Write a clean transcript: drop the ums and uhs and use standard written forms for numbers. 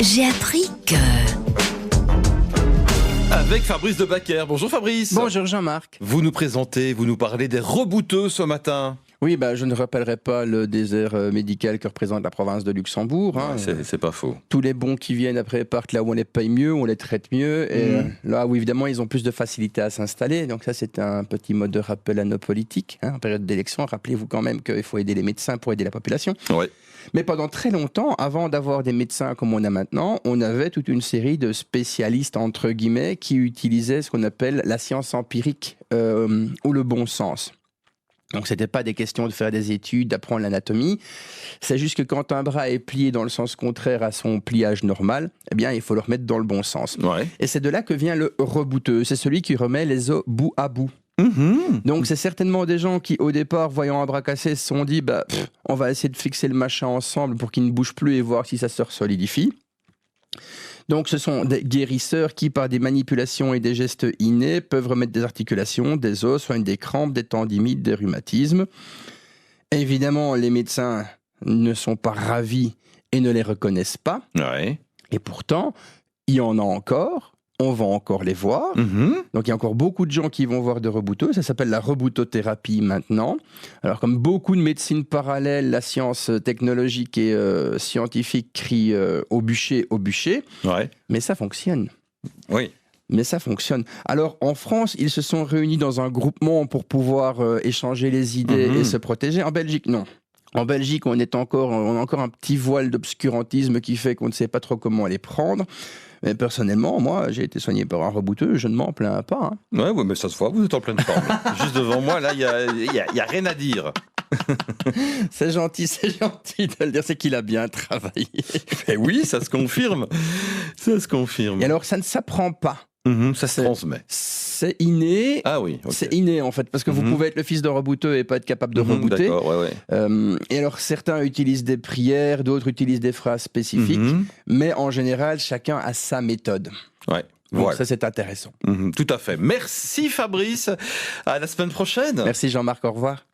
J'ai appris que... Avec Fabrice Debacker. Bonjour Fabrice. Bonjour Jean-Marc. Vous nous présentez, vous nous parlez des rebouteux ce matin. Oui, je ne rappellerai pas le désert médical que représente la province de Luxembourg. C'est pas faux. Tous les bons qui viennent après partent là où on les paye mieux, on les traite mieux. Et là où évidemment ils ont plus de facilité à s'installer. Donc ça c'est un petit mot de rappel à nos politiques. En période d'élection, rappelez-vous quand même qu'il faut aider les médecins pour aider la population. Ouais. Mais pendant très longtemps, avant d'avoir des médecins comme on a maintenant, on avait toute une série de spécialistes, entre guillemets, qui utilisaient ce qu'on appelle la science empirique ou le bon sens. Donc, ce n'était pas des questions de faire des études, d'apprendre l'anatomie. C'est juste que quand un bras est plié dans le sens contraire à son pliage normal, eh bien, il faut le remettre dans le bon sens. Ouais. Et c'est de là que vient le rebouteux. C'est celui qui remet les os bout à bout. Donc c'est certainement des gens qui au départ voyant un bras cassé se sont dit on va essayer de fixer le machin ensemble pour qu'il ne bouge plus et voir si ça se solidifie. Donc ce sont des guérisseurs qui par des manipulations et des gestes innés peuvent remettre des articulations, des os, soignent des crampes, des tendinites, des rhumatismes. Évidemment les médecins ne sont pas ravis et ne les reconnaissent pas. Ouais. Et pourtant il y en a encore. On va encore les voir. Donc, il y a encore beaucoup de gens qui vont voir des rebouteux. Ça s'appelle la reboutothérapie maintenant. Alors, comme beaucoup de médecines parallèles, la science technologique et scientifique crie au bûcher. Ouais. Mais ça fonctionne. Oui. Mais ça fonctionne. Alors, en France, ils se sont réunis dans un groupement pour pouvoir échanger les idées et se protéger. En Belgique, non. En Belgique, on a encore un petit voile d'obscurantisme qui fait qu'on ne sait pas trop comment les prendre. Mais personnellement, moi, j'ai été soigné par un rebouteux, je ne m'en plains pas. Ouais, mais ça se voit, vous êtes en pleine forme. Juste devant moi, là, il y a rien à dire. C'est gentil de le dire, c'est qu'il a bien travaillé. Et oui, ça se confirme. Ça se confirme. Et alors, ça ne s'apprend pas. Ça se transmet. C'est inné. Ah oui, ok. C'est inné en fait, parce que vous pouvez être le fils d'un rebouteux et pas être capable de rebouter. D'accord, ouais. Et alors certains utilisent des prières, d'autres utilisent des phrases spécifiques, mais en général chacun a sa méthode. Ouais. Donc Voilà. ça c'est intéressant. Tout à fait. Merci Fabrice. À la semaine prochaine. Merci Jean-Marc, au revoir.